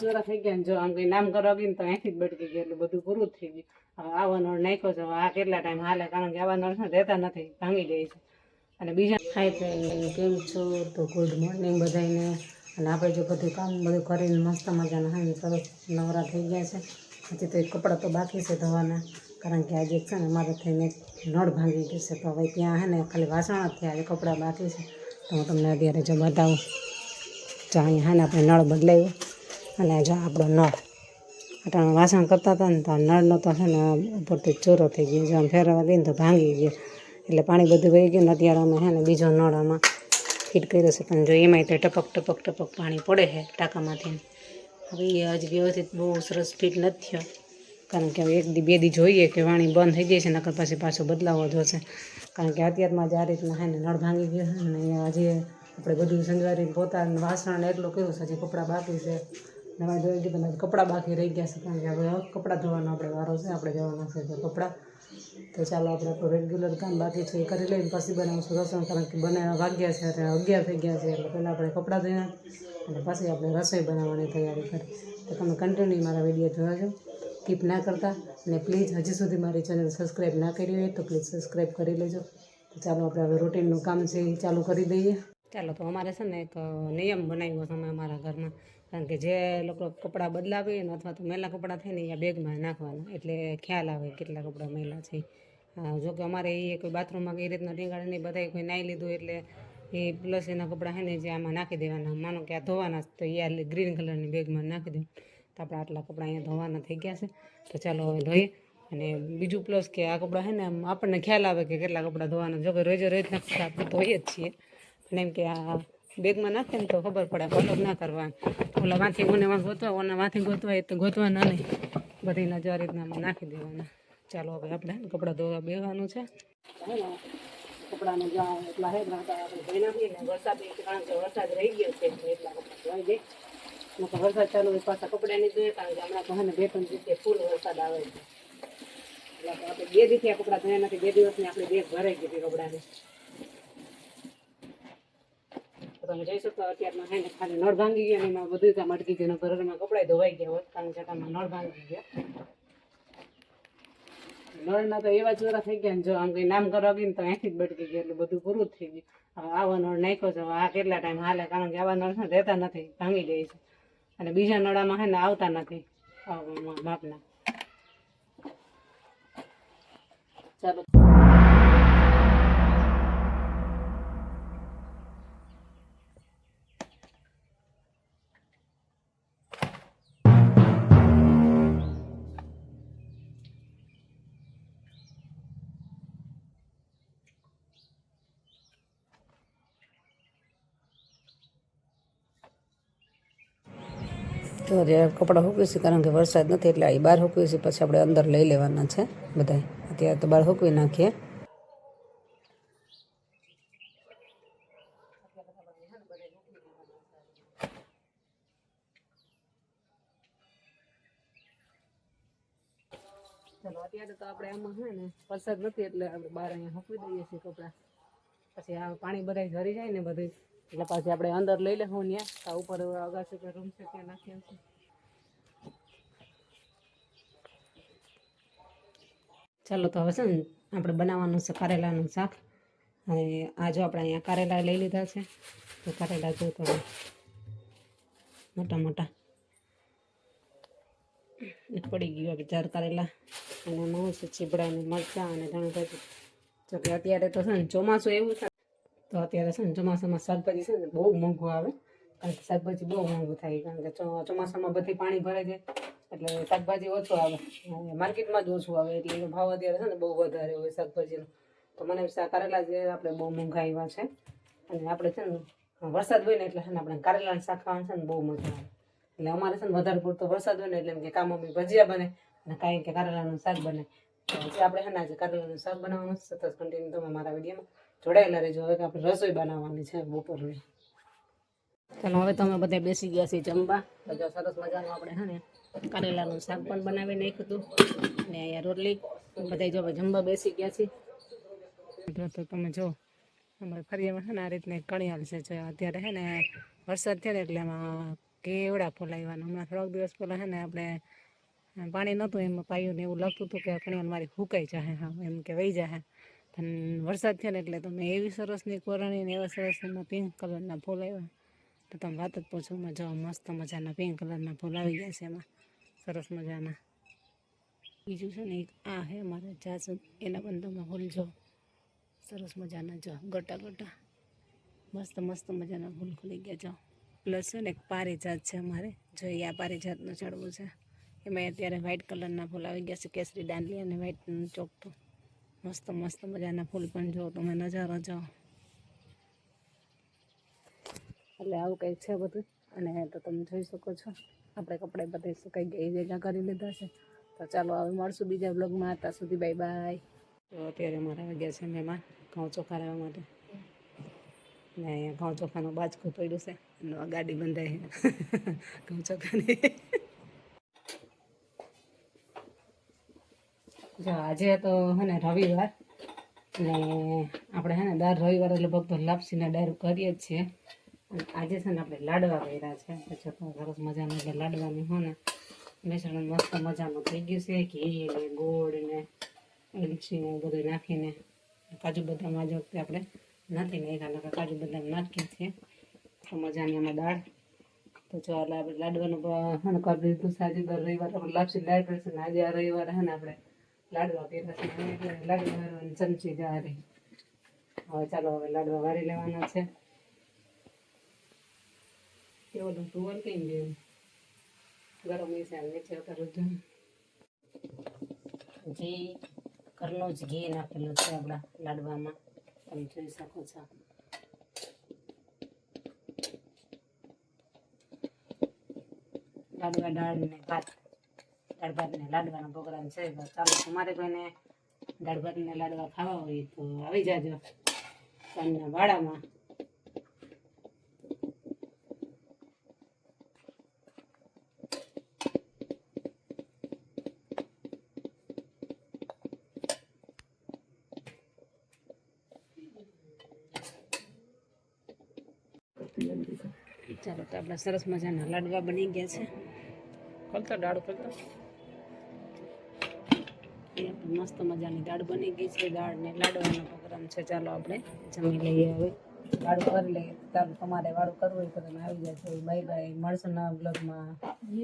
ચોરા થઈ ગયા ને જો આમ કઈ નામ કરવા ગઈ ને તો અહીંથી જ બટકી ગયું એટલે બધું પૂરું જ થઈ ગયું. હવે આવો નળ નાખ્યો છે, આ કેટલા ટાઈમ હાલે, કારણ કે આવા નળ છે રહેતા નથી, ભાંગી જાય છે. અને બીજા હાઈ ફ્રેન્ડ, કેમ છો? તો ગુડ મોર્નિંગ બધાને. અને આપણે જો બધું કામ બધું કરીને મસ્ત મજાના હા સરસ નવરા થઈ ગયા છે. હજી તો એક કપડાં તો બાકી છે ધોવાના, કારણ કે આજે છે ને અમારે થઈને નળ ભાંગી ગયું છે. તો હવે ત્યાં હે ને ખાલી વાસણ જ થયા, આજે કપડાં બાકી છે. તો હું તમને અત્યારે જો બતાવું. જો અહીંયા હે ને આપણે નળ બદલાવ્યો, અને જો આપણો નળ અટાણે વાસણ કરતા હતા ને તો નળનો તો છે ને ઉપરથી ચોરો થઈ ગયો. જો આમ ફેરવવા ગઈ ને તો ભાંગી ગયો, એટલે પાણી બધું વહી ગયું ને અત્યારે અમે છે ને બીજો નળ આમાં ફિટ કર્યો છે. પણ જો એમાંય તો ટપક ટપક ટપક પાણી પડે છે ટાંકામાંથી. હવે એ હજી વ્યવસ્થિત બહુ સરસ ફિટ નથી થયો, કારણ કે હવે એક દી બે દી જોઈએ કે પાણી બંધ થઈ જાય છે, નકર પછી પાછો બદલાવવો જોશે. કારણ કે અત્યારમાં જ આ રીતના છે ને નળ ભાંગી ગયો છે ને હજી આપણે બધું સંજવારીને પોતાને વાસણ એટલું કર્યું છે, હજી કપડાં બાકી છે. નવા ધોઈ દીધા, કપડાં બાકી રહી ગયા છે, કારણ કે હવે કપડાં ધોવાનો આપણે વારો છે, આપણે જવાના છે તો કપડાં. તો ચાલો આપણે આપણું રેગ્યુલર કામ બાકી છે એ કરી લઈને પછી બનાવશું રસોઈ, કારણ કે વાગ્યા છે એટલે 11 થઈ ગયા છે. એટલે પહેલાં આપણે કપડાં ધોયા અને પછી આપણે રસોઈ બનાવવાની તૈયારી કરી. તો તમે કન્ટિન્યુ મારા વિડીયો જોજો, સ્કીપ ના કરતા. અને પ્લીઝ હજી સુધી મારી ચેનલ સબસ્ક્રાઈબ ના કરી હોય તો પ્લીઝ સબસ્ક્રાઈબ કરી લેજો. તો ચાલો આપણે હવે રૂટીનનું કામ છે એ ચાલુ કરી દઈએ. ચાલો, તો અમારે છે ને એક નિયમ બનાવ્યો છે અમે અમારા ઘરમાં, કારણ કે જે લોકો કપડાં બદલાવીએ ને અથવા તો મેલા કપડાં થઈને એ બેગમાં નાખવાના, એટલે ખ્યાલ આવે કેટલા કપડાં મેલા છે. જોકે અમારે એ કોઈ બાથરૂમમાં કઈ રીતના ટીંગાડે નહીં, બધાએ કોઈ નાહી લીધું એટલે એ પ્લસ એના કપડાં છે ને જે આમાં નાખી દેવાના. માનો કે આ ધોવાના તો એ ગ્રીન કલરની બેગમાં નાખી દઉં. તો આપણે આટલા કપડાં અહીંયા ધોવાના થઈ ગયા છે. તો ચાલો હવે ધોઈએ. અને બીજું પ્લસ કે આ કપડાં છે ને આપણને ખ્યાલ આવે કે કેટલા કપડાં ધોવાના. જો કે રોજે રોજના કપડાં આપણે ધોઈએ જ છીએ, અને એમ કે આ બેગમાં નાખે ને તો ખબર પડે, અલગ ના કરવા. ઓલા વાંથી ગોતવા એ તો ગોતવાના નહીં, બધી નજર રીતના નાખી દેવાના. ચાલો હવે આપણે કપડાં ધોવા બેસવાનું છે. કપડાને એટલા હે આપણે ધોઈ નાખીએ ને, વરસાદ કારણ કે વરસાદ રહી ગયો છે એટલા કપડાં ધોઈ જાય. તો વરસાદ ચાલુ હોય પાછા કપડાં નહીં ધોઈએ, કારણ કે હમણાં તો હે ને 2-3 દિવસથી ફૂલ વરસાદ આવે છે. એટલે આપણે 2 દિવસથી આ કપડાં ધોયા નથી, 2 દિવસની આપણી બેગ ભરાઈ ગઈ હતી કપડાની. તમે જોઈ શકો અત્યારમાં હે ને ખાલી નળ ભાંગી ગયા ને એમાં બધું કામ અટકી ગયું, ઘરમાં કપડાં ધોવાઈ ગયા હોત, કારણ કે આમાં નળ ભાંગી ગયા. નળના તો એવા ચોરા થઈ ગયા ને જો આમ કઈ નામ કરવા ગઈ ને તો અહીંથી જ બટકી ગયું, એટલે બધું પૂરું જ થઈ ગયું. હવે આવો નળ નાખ્યો છે, આ કેટલા ટાઈમ હાલે, કારણ કે આવા નળ છે રહેતા નથી, ભાંગી જાય છે. અને બીજા નળામાં છે ને આવતા નથી માપના. ચાલો, તો જ્યારે કપડાં સૂકવે છે, કારણ કે વરસાદ નથી એટલે એ બહાર સૂકવે છે, પછી આપણે અંદર લઈ લેવાના છે બધા. અત્યારે તો બહાર સૂકવી નાખીએ. ચાલો, અત્યારે તો આપણે આમાં છે ને વરસાદ નથી એટલે આપણે બહાર અહીંયા સૂકવી દઈએ છીએ કપડાં. પછી આ પાણી બધા ઝરી જાય ને બધું, એટલે પાછી આપણે અંદર લઈ લેવું ત્યાં. આ ઉપર અગાસી પર રૂમ છે ત્યાં નાખી આવશું. ચાલો, તો હવે છે ને આપણે બનાવવાનું છે કારેલાનું શાક. અને આ જો આપણે અહીંયા કારેલા લઈ લીધા છે, તો કારેલા જો તો મોટા મોટા પડી ગયું આપણે 4 કારેલા. અને એમાં છે ચીબડા અને મરચાં અને ધાણા ભાજી. જો કે અત્યારે તો છે ને ચોમાસું એવું છે, તો અત્યારે છે ને ચોમાસામાં શાકભાજી છે ને બહુ મોંઘું આવે, કારણ કે શાકભાજી બહુ મોંઘું થાય, કારણ કે ચોમાસામાં બધી પાણી ભરાઈ જાય એટલે શાકભાજી ઓછું આવે, માર્કેટમાં જ ઓછું આવે, એટલે એનો ભાવ અત્યારે છે ને બહુ વધારે હોય શાકભાજીનો. તો મને કારેલા જે આપણે બહુ મોંઘા આવ્યા છે. અને આપણે છે ને વરસાદ હોય ને એટલે છે ને આપણે કારેલાનું શાક ખાવાનું છે ને બહુ મજા આવે. એટલે અમારે છે ને વધારે પૂરતો વરસાદ હોય ને એટલે એમ કે કાં મમ્મી ભજીયા બને અને કાંઈ કે કારેલાનું શાક બને. પછી આપણે છે ને આજે કારેલાનું શાક બનાવવાનું સતત કન્ટિન્યુ તમે મારા વિડીયોમાં જોડાયેલા રહેજો. હવે આપણે રસોઈ બનાવવાની છે બપોરની. ચાલો, હવે તમે બધા બેસી ગયા છીએ જમવા. તો જો સરસ મજાનું આપણે છે ને કારેલાનું શાક પણ બનાવી નાખ્યું હતું, અને અહીંયા રોટલી બધા જો જમવા બેસી ગયા છીએ. તો તમે જો અમારે ફરિયામાં છે ને આ રીતના કણિયાલ છે. અત્યારે છે ને વરસાદ થયો ને એટલે એમાં કેવડા ફૂલ આવ્યા. હમણાં થોડાક દિવસ પહેલાં છે ને આપણે પાણી નહોતું એમાં પાયું ને એવું લાગતું હતું કે ઘણી મારી ફૂંકાઈ જાય, હા એમ કે વહી જાય. પણ વરસાદ થયો ને એટલે તમે એવી સરસની કોરણી ને એવા સરસ એમાં પિંક કલરના ફૂલ આવ્યા તો તમે વાત જ પૂછો. જો મસ્ત મજાના પિંક કલરના ફૂલ આવી ગયા છે એમાં, સરસ મજાના. બીજું છે ને એક આ હે અમારે જાસૂદ, એના પણ તમે ફૂલ જો સરસ મજાના, જો ગોટા ગોટા મસ્ત મસ્ત મજાના ફૂલ ખુલી ગયા. જો પ્લસ છે ને એક પારિજાત છે અમારે, જો આ પારિજાતનું ઝાડવું છે, એમાં અત્યારે વ્હાઇટ કલરના ફૂલ આવી ગયા છે, કેસરી દાંડી અને વ્હાઇટ ચોકતું. મસ્ત મસ્ત મજાના ફૂલ પણ જો તમે નજારો જો. એટલે આવું કંઈક છે બધું. અને તો તમે જોઈ શકો છો આપણે કપડાં બધે સુકાઈ ગયા એ ભેગા કરી લીધા છે. તો ચાલો હવે મળશું બીજા બ્લોગમાં. ત્યાં સુધી બાય બાય. તો અત્યારે મારા આવી ગયા છે મહેમાન ઘઉં ચોખા રહેવા માટે, ને અહીંયા ઘઉં ચોખાનું બાજકું પડ્યું છે અને ગાડી બંધાય ઘઉં ચોખાની. જો આજે તો હે ને રવિવાર, ને આપણે હે ને દર રવિવારે લગભગ તો લાપસીના ડાયરું કરીએ જ છીએ. અને આજે છે ને આપણે લાડવા કર્યા છે. પછી તો સરસ મજાનું એટલે લાડવાની હો ને બેસણ મસ્ત મજાનું થઈ ગયું છે. ઘી ને ગોળ ને એલચી ને બધું નાખીને, કાજુ બદામ આજ વખતે આપણે નથી નાખ્યા, કાજુ બદામ નાખીએ છીએ. તો મજાની એમાં દાળ. તો જો આપણે લાડવાનું હે ને કરી દીધું છે. આજે દર રવિવાર આપણે લાપસી દાળ કરશે ને આજે આ રવિવારે હે ને આપણે લાડવા કર્યા છે. એટલે લાડવા વાળવાની ચમચી જારી. હવે ચાલો હવે લાડવા વારી લેવાના છે. કેવો ટુવર કઈ ગયું ગરમ છે નીચે ઉતારું છું. ઘી ઘરનું જ ઘી નાખેલું છે આપણા લાડવામાં, તમે જોઈ શકો છો. લાડવા દાળ ને ભાત, દાળ ભાત ને લાડવાનો પ્રોગ્રામ છે. ચાલો તમારે કોઈને દાળ ભાત ને લાડવા ખાવા હોય તો આવી જાજો સાંજના વાડામાં. ચાલો તો આપણા સરસ મજાના લાડવા બની ગયા છે. ખોલતો દાળ ખોલતો, મસ્ત મજાની દાળ બની ગઈ છે. દાળ ને લાડવાનો પ્રોગ્રામ છે. ચાલો આપણે જમી લઈએ હવે. વાળું કરી લઈએ. ચાલો તમારે વાળું કરવું હોય તો તમે આવી જાય. બાય બાય, મળશું નવા બ્લોગમાં.